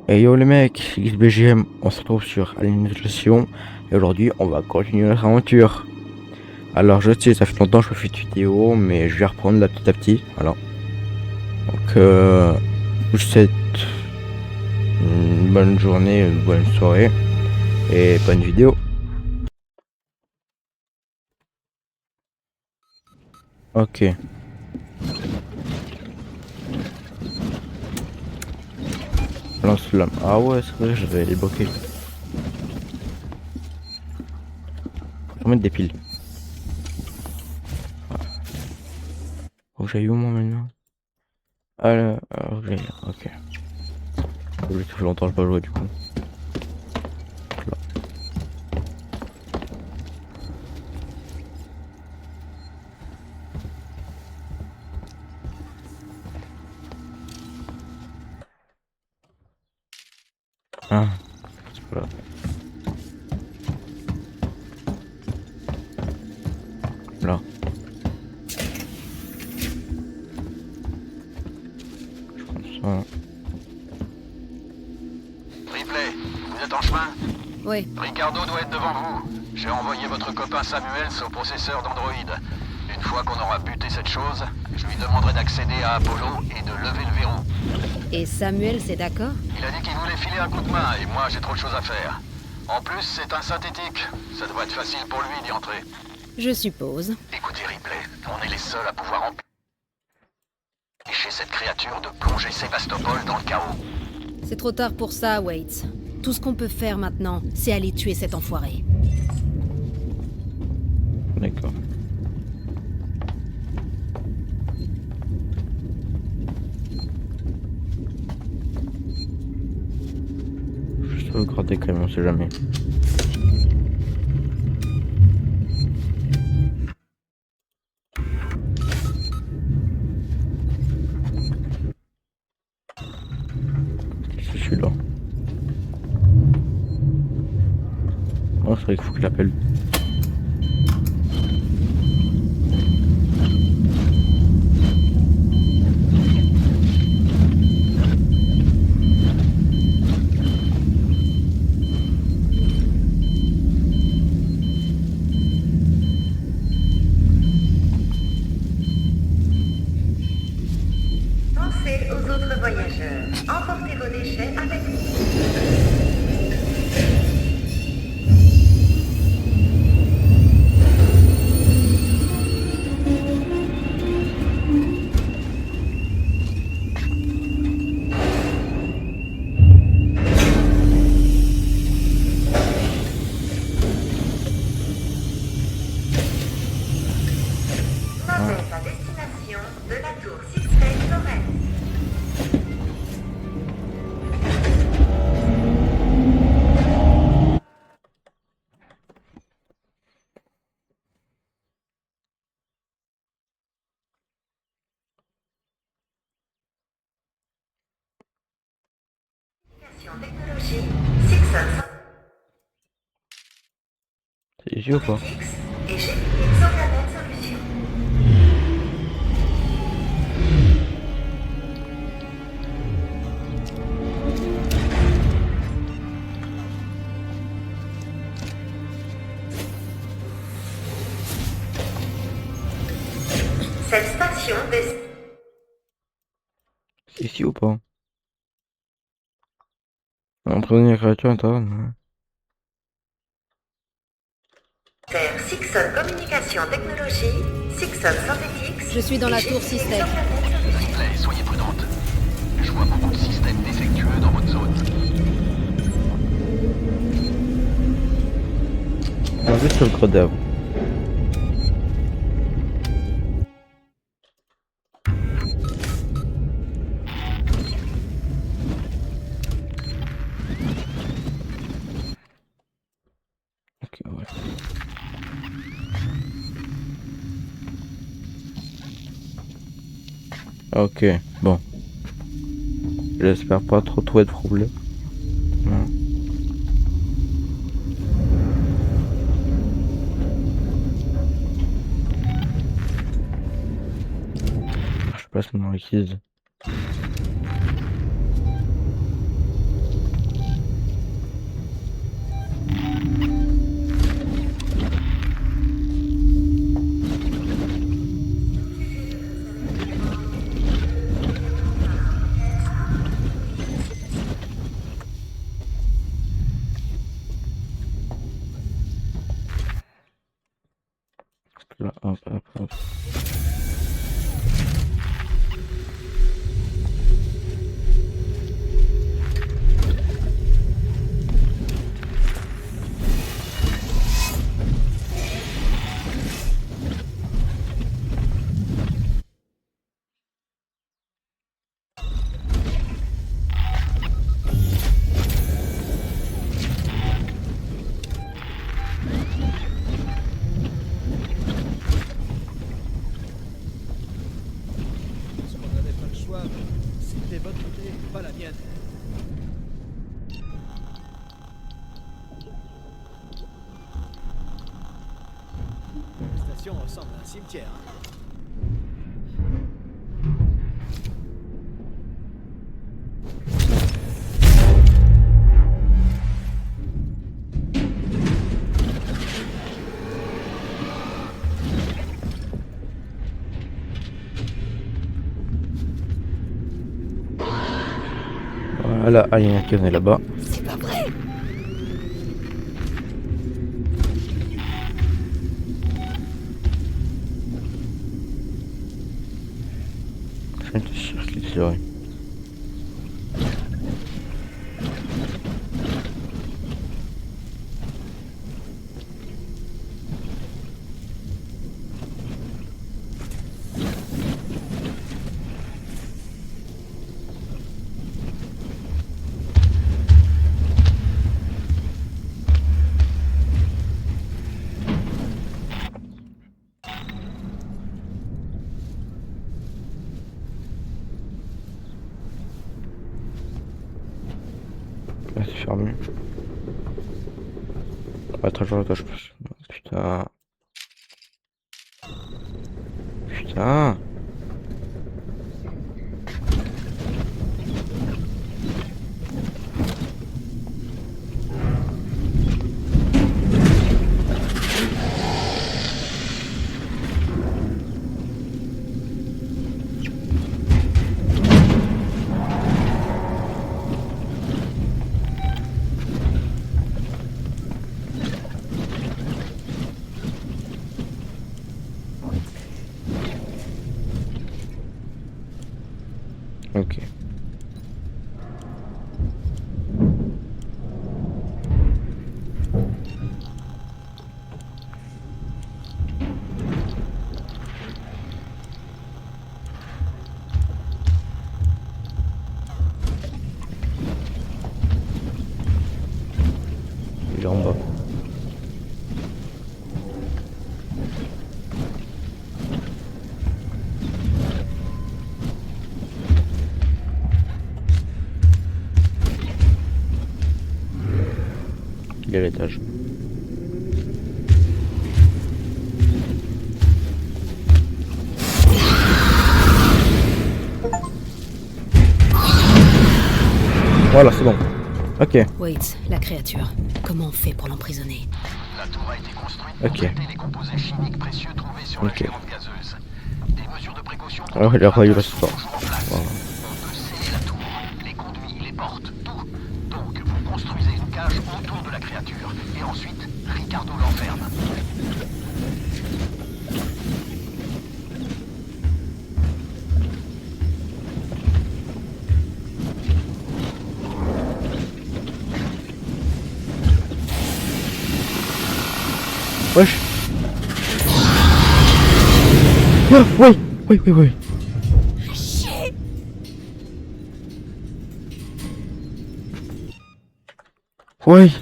Hey yo les mecs, XBGM, on se retrouve sur Alimentation et aujourd'hui on va continuer notre aventure. Alors je sais, ça fait longtemps que je fais cette vidéo, mais je vais reprendre là petit à petit. Voilà. Donc je vous souhaite une bonne journée, une bonne soirée et bonne vidéo. Ok. Lance-flamme. Ah ouais, c'est vrai, je vais les bloquer. Faut mettre des piles. Faut que j'aille où moi maintenant? Ah là, alors, ok. Ça fait longtemps que je pas joué du coup. Là. Ah, c'est pas là. Là. Je prends ça. Ripley, vous êtes en chemin? Oui, Ricardo doit être devant vous. J'ai envoyé votre copain Samuels au processeur d'Android. Une fois qu'on aura buté cette chose, je lui demanderai d'accéder à Apollo et de lever le verrou. et Samuel, c'est d'accord? Il a dit qu'il voulait filer un coup de main et moi j'ai trop de choses à faire. En plus, c'est un synthétique. Ça devrait être facile pour lui d'y entrer. Je suppose. Écoutez Ripley, on est les seuls à pouvoir empêcher cette créature de plonger Sébastopol dans le chaos. C'est trop tard pour ça, Waits. Tout ce qu'on peut faire maintenant, c'est aller tuer cet enfoiré. D'accord. Je vais gratter quand même, on sait jamais. C'est celui-là. Oh, c'est vrai qu'il faut que je l'appelle. Pensez aux autres voyageurs. Emportez vos déchets avec vous. Ah, Navette à destination de la tour Sixten Lorraine. Technologie Sixten c'est ici ou pas? X et G. Sauvegarde solution. Cette station C'est ici ou pas? Entraîner la créature interne. Ouais. dessert Sixon Communication Technologie, Sixon Synthetics Je suis dans et la G. tour système. Sauvegarde Ripley, soyez prudente. Je vois beaucoup de systèmes défectueux dans votre zone. On va juste sauvegarder avant. Ok, ouais. Ok, bon. J'espère pas trop trouver de problème. Non. Je place mon requise. ressemble à un cimetière. Voilà, Alien qui est là-bas. C'est pas vrai. Je suis sûr qu'il serait. Là c'est fermé. Attends, je pense. Putain. Putain. Ok. Il est en bas. Il est à l'étage. Voilà, c'est bon. Ok, Waits, la créature. Comment on fait pour l'emprisonner? La tour a été construite pour ok. traiter les composés chimiques précieux trouvés sur la Ok. géante gazeuse. Des mesures de précaution Alors il a réussi le sont sport. toujours en place. Voilà. On peut sceller la tour, les conduits, les portes, tout. Donc, vous construisez une cage autour de la créature. Et ensuite, Ricardo l'enferme. Wesh. Ah, oui, oui, oui, oui. Oui.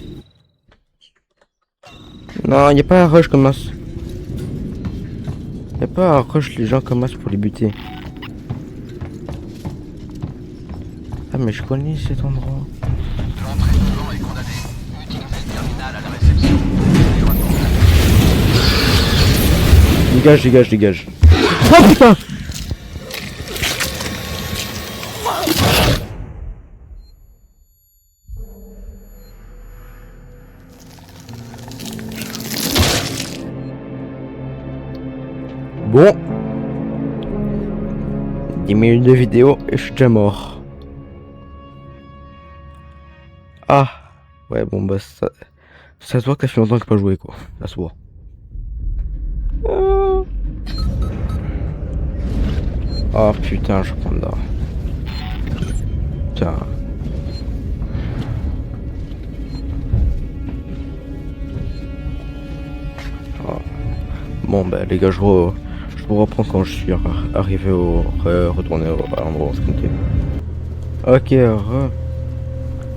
Non, y a pas un rush comme ça. Y a pas un rush, les gens commencent pour les buter. Ah mais je connais cet endroit. L'entrée devant est condamnée. Utilisez le terminal à la réception. Dégage, dégage, dégage. Oh putain. Bon. 10 minutes de vidéo et je suis déjà mort. Ah. Ouais bon bah ça se voit que ça fait longtemps que j'ai pas joué quoi. Ça se voit. Oh putain, je prends là. Putain. Oh. Bon bah les gars, je vous reprends quand je suis arrivé au retourné à l'endroit où on se quittait. Ok,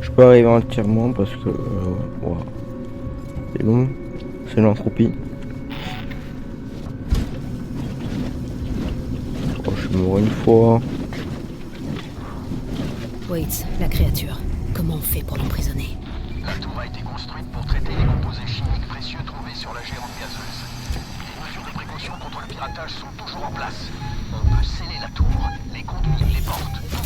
je peux arriver entièrement parce que voilà. C'est long, c'est l'encroupie. Oh, je suis mort une fois. Waits, la créature. Comment on fait pour l'emprisonner? La tour a été construite pour traiter les composés chimiques précieux trouvés sur la géante gazeuse. Des mesures de précaution contre le piratage sont toujours en place. On peut sceller la tour, les conduits, les portes, tout.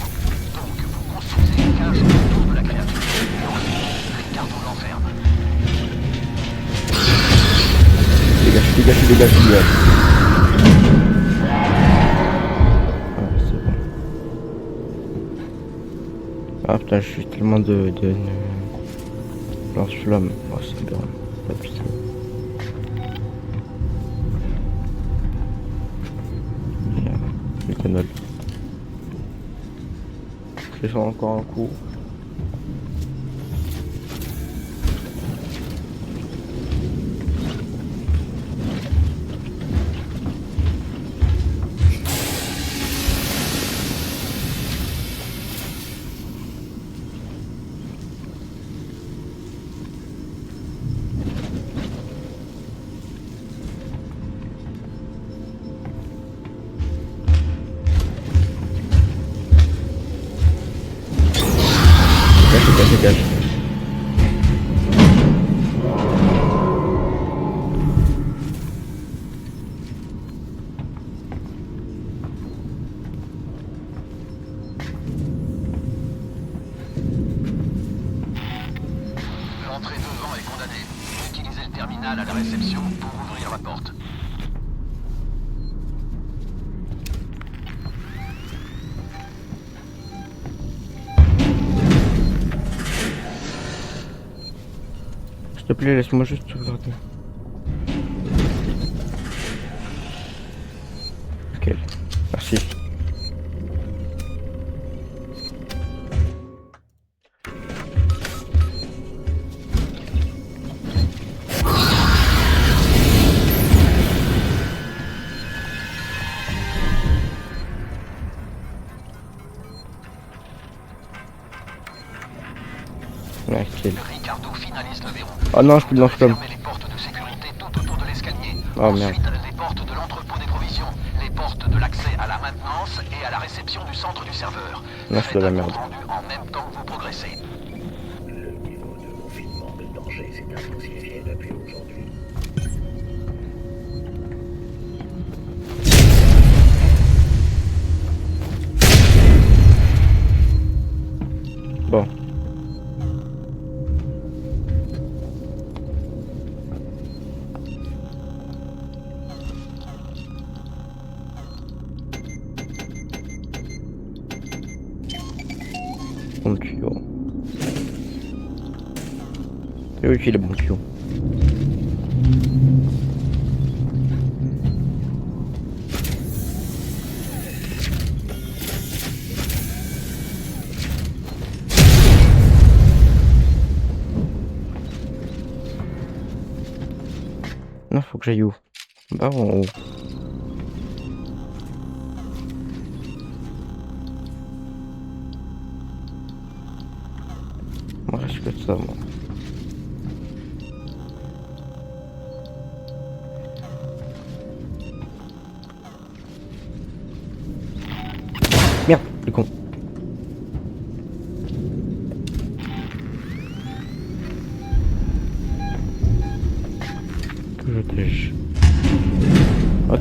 Donc vous construisez une cage autour de la créature. Et ensuite, Ricardo l'enferme. Dégage, dégage, dégage, dégage. Ah, c'est bon. Ah putain, je suis tellement de lance-flamme. Oh, c'est bien. Pas de pitié. Méthanol. Je sens encore un coup. Dégage. L'entrée devant est condamnée. Utilisez le terminal à la réception pour ouvrir la porte. S'il te plaît, laisse-moi juste regarder. Ok, merci. Merci. Ricardo finalise le verrou. Oh non, je peux lance-flamme. Fermez les portes de sécurité tout autour de l'escalier. Oh merde. Ensuite, les portes de l'entrepôt des provisions, les portes de l'accès à la maintenance et à la réception du centre du serveur. Non, c'est de la Faites un merde. compte rendu en même temps que vous progressez. Le niveau de confinement de danger s'est intensifié depuis aujourd'hui. Bon. Bon tuyau. Et oui, il est bon tuyau. Non, faut que j'aille où? Bah, en haut. Moi, je fais ça, moi. Merde, le con. Que je tèche. Ok.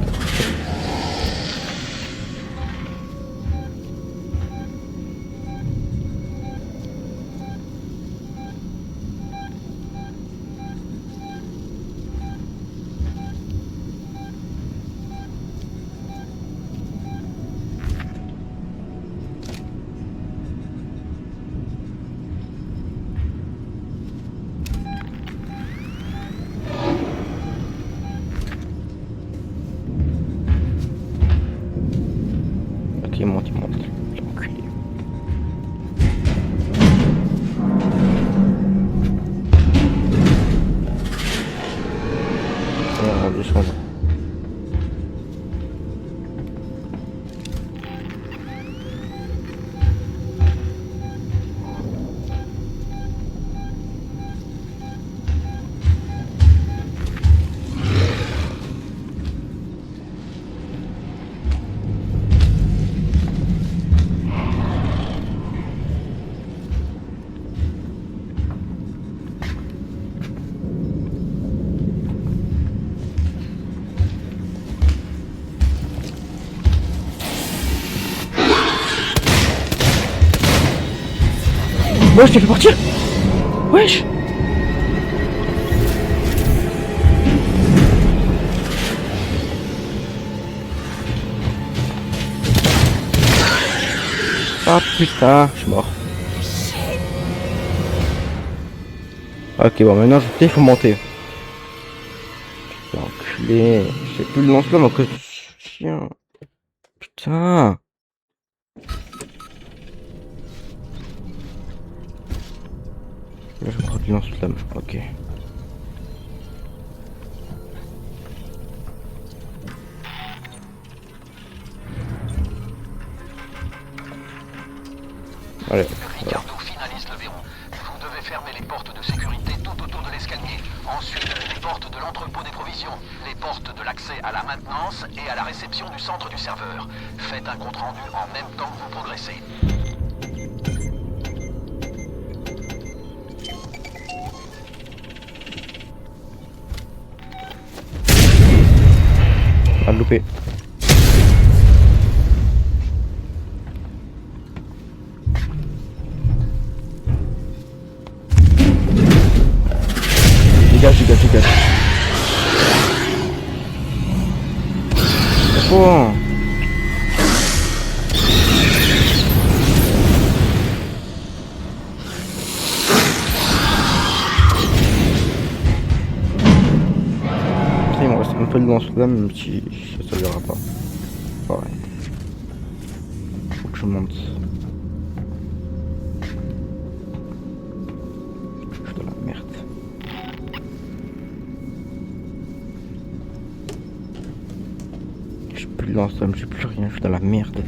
Wesh, t'as fait partir. Wesh. Ah putain, je suis mort. Ok, bon, maintenant il faut monter. Putain, enculé. J'ai plus le lance-flamme à cause du chien. Putain. Là, je prends du lance-flamme. Ok. Allez. Ricardo finalise le verrou. Vous devez fermer les portes de sécurité tout autour de l'escalier. Ensuite, les portes de l'entrepôt des provisions, les portes de l'accès à la maintenance et à la réception du centre du serveur. Faites un compte rendu en même temps que vous progressez. Pas le louper. Dégage. C'est bon. Il me reste un peu de lance-flamme, même si ça servira pas. Pareil. Faut que je monte. Je suis dans la merde. J'ai plus de lance-flamme, j'ai plus rien, je suis dans la merde.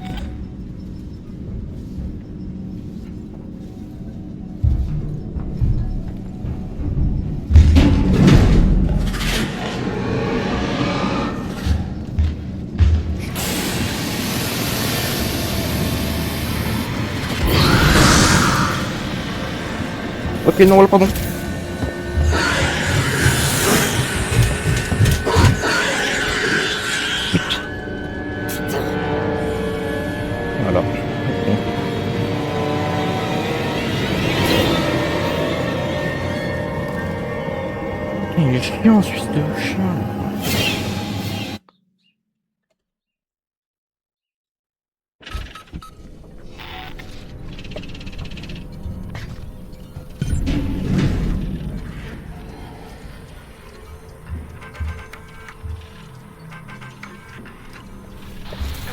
Ok, non, voilà, pardon. Voilà. Il est chiant, ce fils de chien.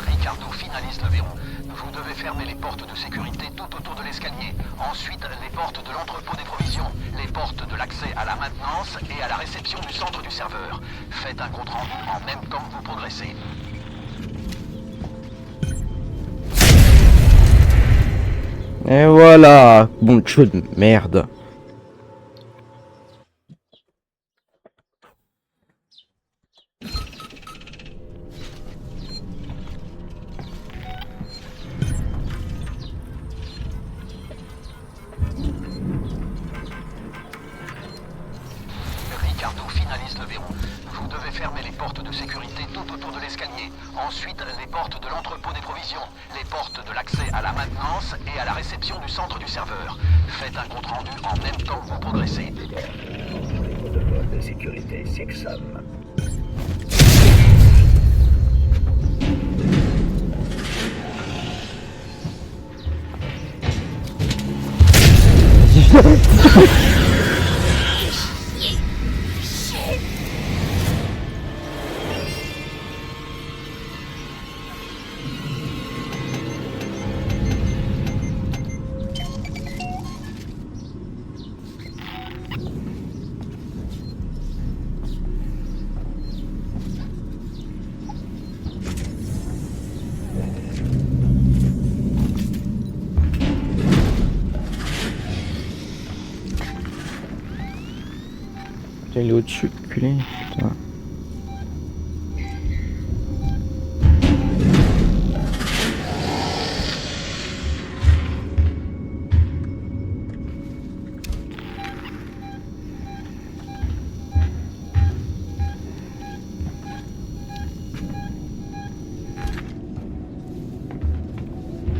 Ricardo finalise le verrou. Vous devez fermer les portes de sécurité tout autour de l'escalier. Ensuite, les portes de l'entrepôt des provisions, les portes de l'accès à la maintenance et à la réception du centre du serveur. Faites un compte rendu en même temps que vous progressez. Et voilà. Bon, chaud de merde. Ricardo finalise le verrou. Vous devez fermer les portes de sécurité tout autour de l'escalier. Ensuite, les portes de l'entrepôt des provisions, les portes de l'accès à la maintenance et à la réception du centre du serveur. Faites un compte rendu en même temps que vous progressez. Protocole de sécurité Sexam. Il est au-dessus, culé, putain.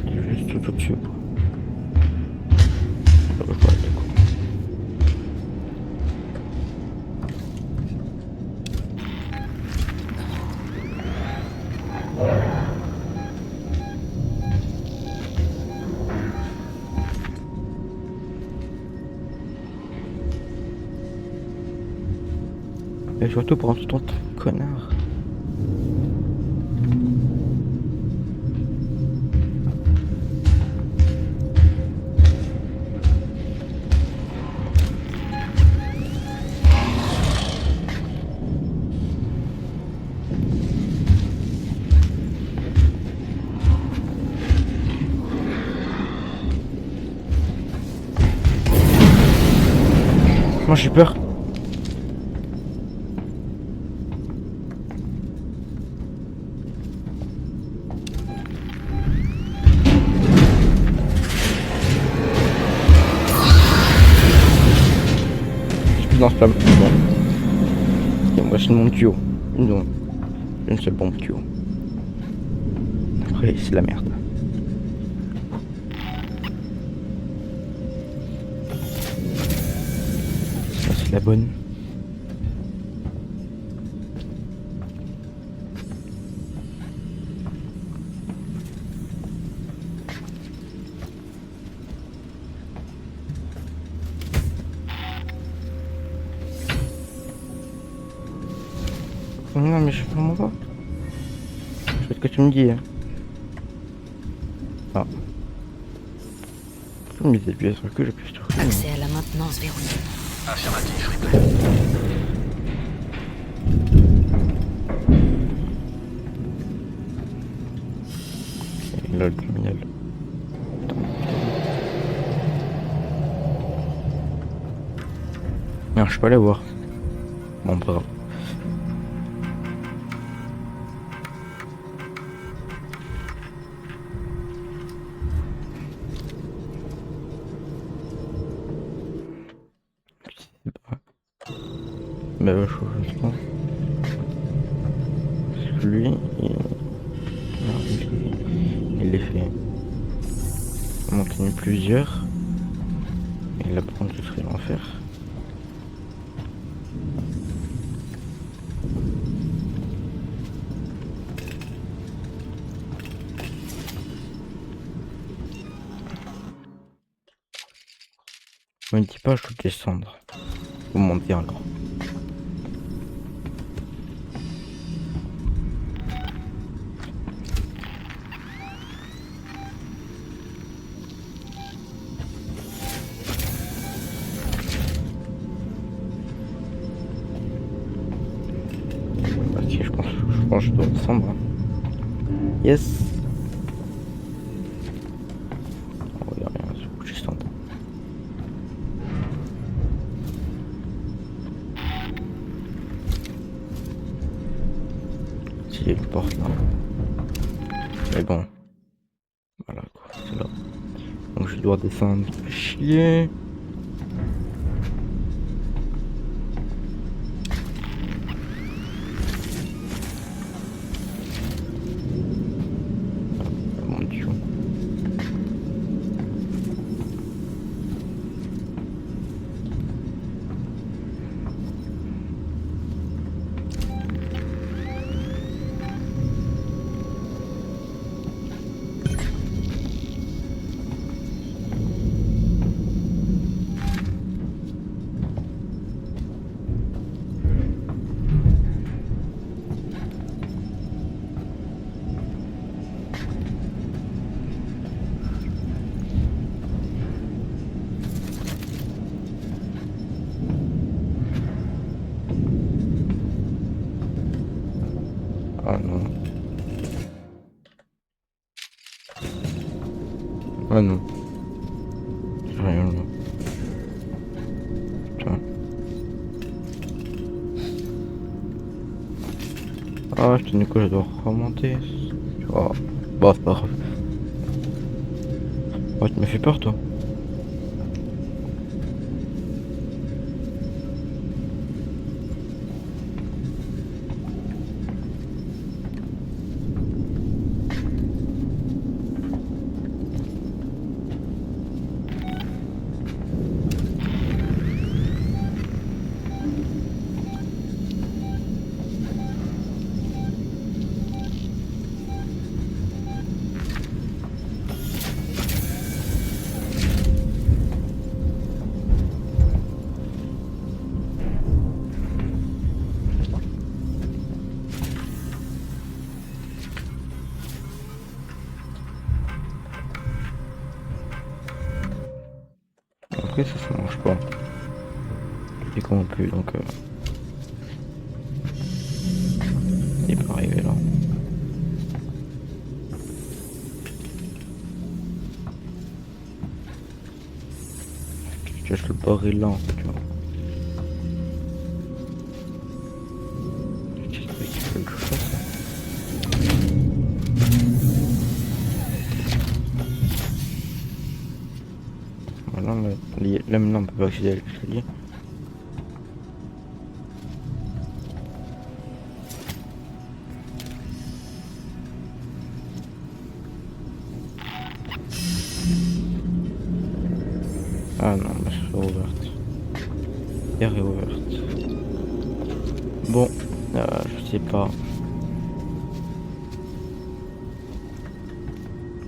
Il est juste tout au-dessus. Et surtout pour un tout ton connard. Moi j'ai peur. Je suis dans ce flamme. Il me reste mon tuyau. Non. Une seule bombe tuyau. Après c'est la merde. Ça c'est la bonne. Non mais je fais vraiment pas. Je sais ce que tu me dis. Hein. Ah. Comme les appuyer sur le cul, j'appuie sur le cul. Accès à la maintenance verrouillée. Affirmatif, Ripley. Et là le criminel. Non, je peux aller voir. Bon, pas grave. Bah ouais, je pense. Parce que lui, il les fait. On en tenu plusieurs. Et là, par contre, ce serait l'enfer. Me dis pas, je dois descendre. Faut monter alors. Ok, je pense que je dois descendre. Yes. Oh, y a rien, c'est où je descends. Il y a une porte là. Mais bon. Voilà quoi, c'est là. Donc je dois descendre. Chier. Ah, mon dieu. Ah non. Ah non. J'ai rien là. Putain. Ah, je tenais que je dois remonter. Oh. Bon, c'est pas grave. Oh, tu m'as fait peur toi. marche pas. Il est corrompu donc il peut arriver là. Tu caches le baril là en fait, tu vois. Quelque chose. Voilà, là maintenant on peut pas accéder à l'escalier. Ah non, bah c'est ouverte. Pierre est ouverte. Bon, je sais pas.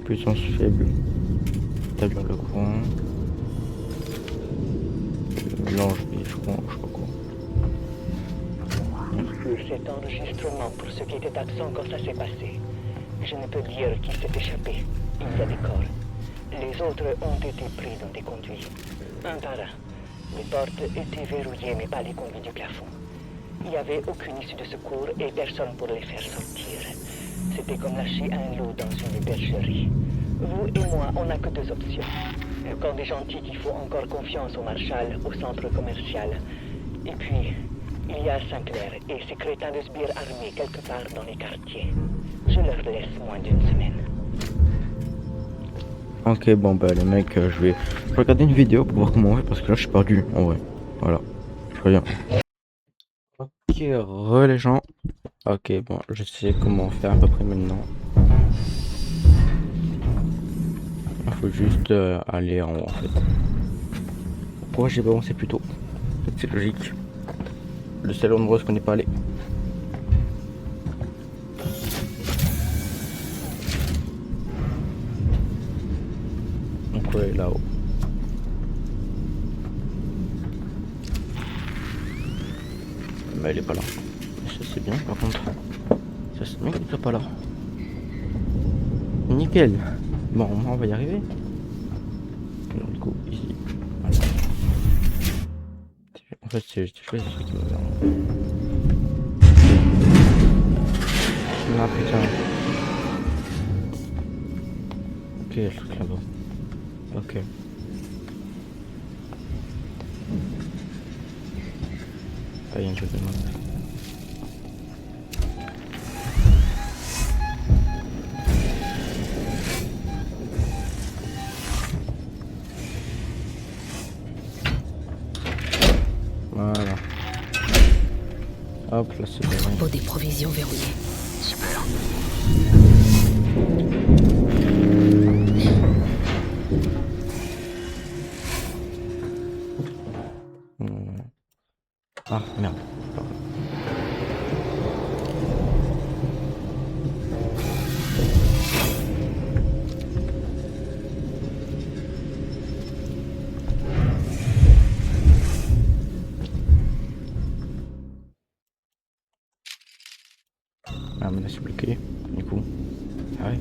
Puissance faible. Établir le courant. Mélange des je sais pas quoi. Cet enregistrement pour ceux qui étaient absents quand ça s'est passé. Je ne peux dire qui s'est échappé. Il y a des corps. Les autres ont été pris dans des conduits. Un par un. Les portes étaient verrouillées mais pas les conduits du plafond. Il n'y avait aucune issue de secours et personne pour les faire sortir. C'était comme lâcher un loup dans une bergerie. Vous et moi, on n'a que deux options. Le camp des gentils qui font encore confiance au Marshal, au centre commercial. Et puis, il y a Sinclair et ses crétins de sbires armés quelque part dans les quartiers. Je leur laisse moins d'une semaine. Ok, bon bah les mecs, je vais regarder une vidéo pour voir comment on fait parce que là je suis perdu en vrai. Voilà, je reviens. Ok, les gens. Ok, bon, je sais comment faire à peu près maintenant. Il faut juste aller en haut en fait. Pourquoi j'ai pas avancé plus tôt? C'est logique. Le seul endroit où je connais pas aller. Donc ouais, là-haut. Mais elle est pas là. Ça c'est bien par contre. Ça c'est bien qu'elle soit pas là. Nickel. Bon, au moins on va y arriver. Alors, du coup, ici. Voilà. En fait, c'est choisi ce truc qui me vient. Ah putain. Ok, le truc là-bas. Ok. Ah, il y a un truc de mode. Voilà. Hop, là c'est bon. Pot des provisions verrouillées. Super. Ah merde. Pardon. Ah mais là c'est bloqué, du coup. Ah ouais.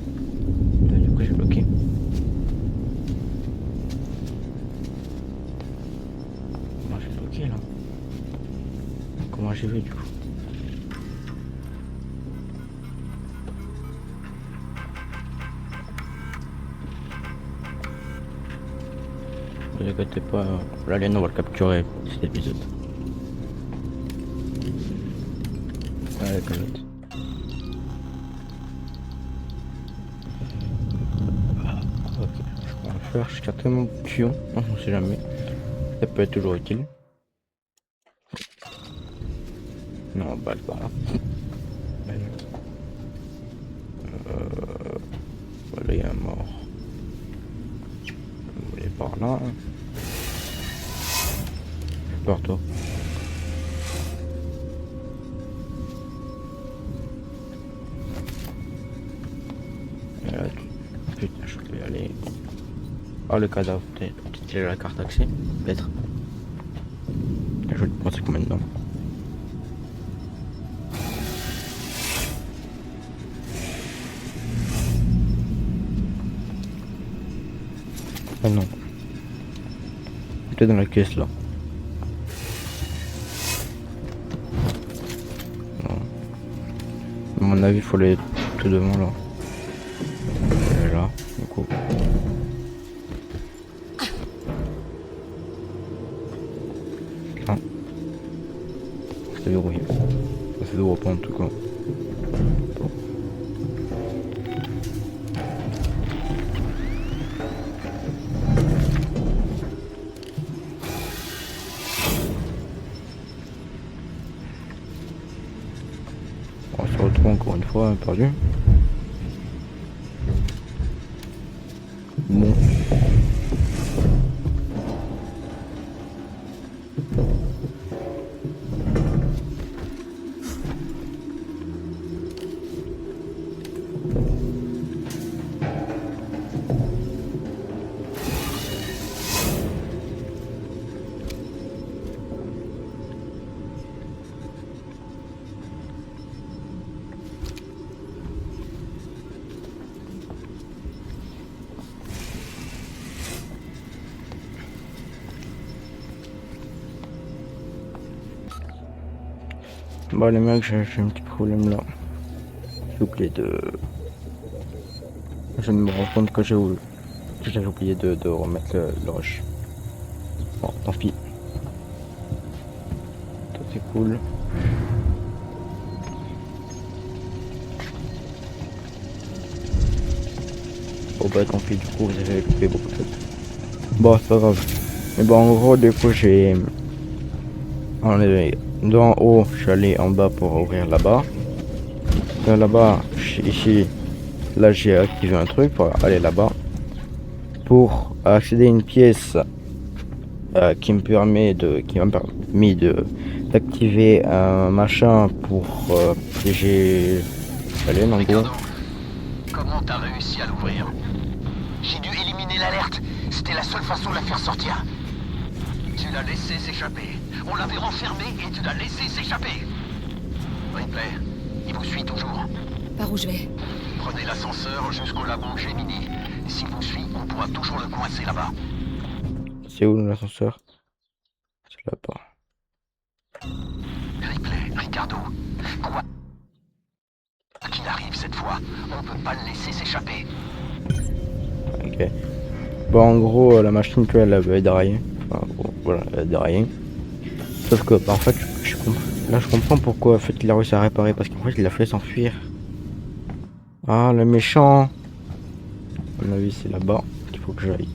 Là, du coup j'ai bloqué. Moi j'ai bloqué là. Comment j'ai vu du coup? Ne vous inquiétez pas, l'alien on va le capturer cet épisode. Allez, calotte. Ok, je vais en faire jusqu'à tellement de tuyaux, on ne sait jamais. Ça peut être toujours utile. Non, balle par là. Voilà, il y a un mort. Il est par là. Par toi. Et là, putain, je peux y aller. Oh, le cadavre, peut-être la carte d'accès, peut-être. Je vais le penser combien dedans. Ah non. peut-être dans la caisse là. Non. À mon avis, il faut aller tout devant là. Et là, du coup. Ah. C'est verrouillé. Ça se verrouille pas en tout cas. On se retrouve encore une fois perdu. Bon. Bon les mecs, j'ai un petit problème là. J'ai oublié de... Je viens de me rendre compte que j'avais oublié de remettre le rush. Bon, tant pis. Ça c'est cool. Bon bah tant pis, du coup vous avez coupé beaucoup de choses. Bon c'est pas grave. Mais bon en gros du coup j'ai... On est d'en haut, je suis allé en bas pour ouvrir là-bas. De là-bas, ici, là j'ai activé un truc pour aller là-bas. Pour accéder à une pièce qui m'a permis d'activer un machin pour piéger Alien en gros. Comment t'as réussi à l'ouvrir? J'ai dû éliminer l'alerte. C'était la seule façon de la faire sortir. Tu l'as laissé s'échapper. On l'avait renfermé et tu l'as laissé s'échapper. Ripley, il vous suit toujours. Par où je vais? Prenez l'ascenseur jusqu'au labo Gemini. S'il vous suit, on pourra toujours le coincer là-bas. C'est où l'ascenseur? C'est là-bas. Ripley, Ricardo, quoi qu'il arrive cette fois, on peut pas le laisser s'échapper. Ok. Bon en gros la machine elle avait déraillé. Enfin, bon, voilà, elle a déraillé. Sauf que bah, en fait là je comprends pourquoi en fait il a réussi à réparer, parce qu'en fait il a fait s'enfuir. Ah le méchant. À mon avis c'est là-bas qu'il faut que j'aille.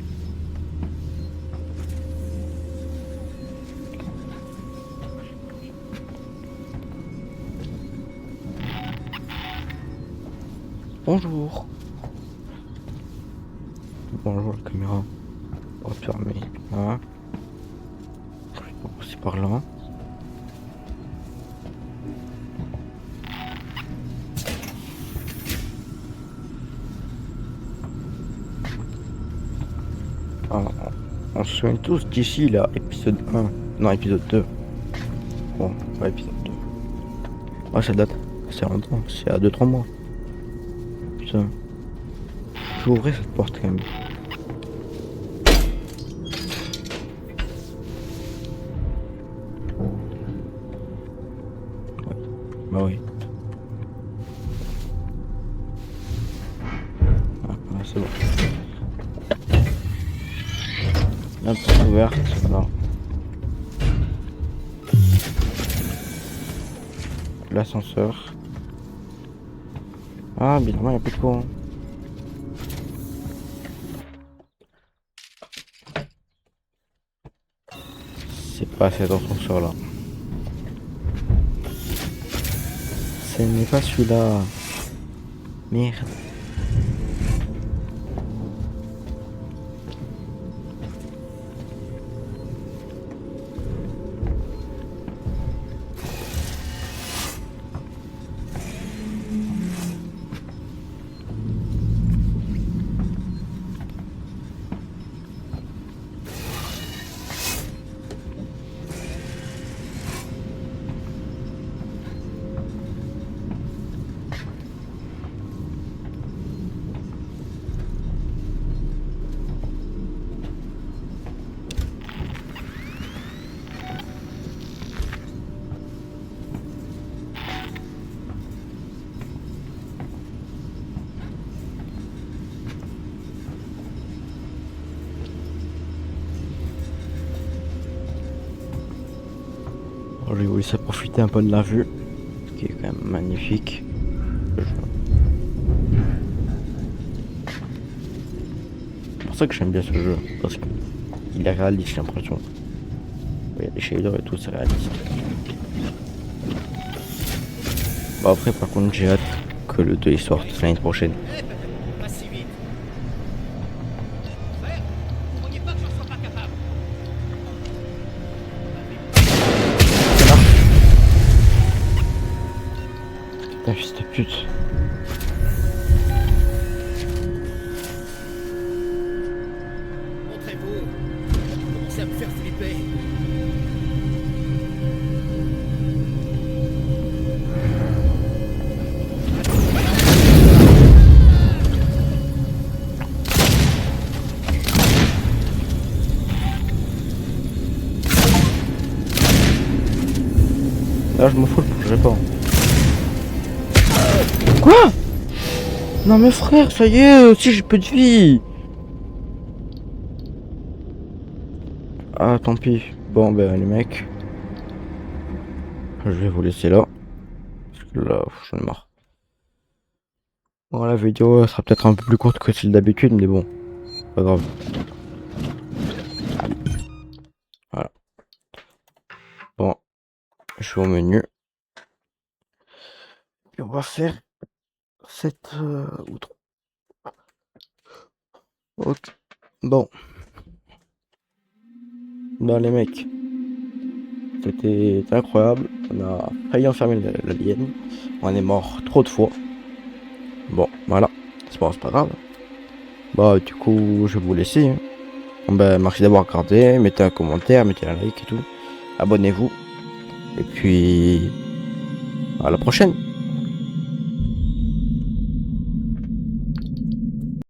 Bonjour. Bonjour la caméra. On va fermer. Voilà. C'est par là. Alors, on se souvient tous d'ici là, épisode 1. Non, épisode 2. Bon, pas épisode 2. Ah, ça date. C'est longtemps. C'est à 2-3 mois. Putain. Je vais ouvrir cette porte quand même. Ouais. Bah oui. Ah, c'est bon. La porte ouverte, voilà. L'ascenseur. Ah, bizarrement, il n'y a plus de courant. C'est pas cet ascenseur là. Ce n'est pas celui-là. Merde. J'ai voulu ça profiter un peu de la vue, ce qui est quand même magnifique. C'est pour ça que j'aime bien ce jeu, parce qu'il est réaliste, j'ai l'impression. Il y a des shaders et tout, c'est réaliste. Bon après par contre j'ai hâte que le 2 il sorte l'année prochaine. Pas si vite. Frère, vous croyez pas que j'en sois pas capable? Putain fils de pute. Montrez-vous. Vous commencez à me faire flipper. Là je m'en fous, je le pas. Quoi? Non mais frère, ça y est, si j'ai peu de vie. Ah tant pis. Bon ben les mecs. Je vais vous laisser là. Parce que là, j'en ai marre. Bon la vidéo sera peut-être un peu plus courte que celle d'habitude, mais bon. Pas grave. Voilà. Bon. Je suis au menu. Et on va faire cette outre. Ok. Bon. Bah les mecs. C'était incroyable. On a failli enfermer l'alien. On est mort trop de fois. Bon, voilà. C'est pas grave. Bah du coup, je vais vous laisser. Hein. Bon, bah, merci d'avoir regardé. Mettez un commentaire, mettez un like et tout. Abonnez-vous. Et puis, à la prochaine.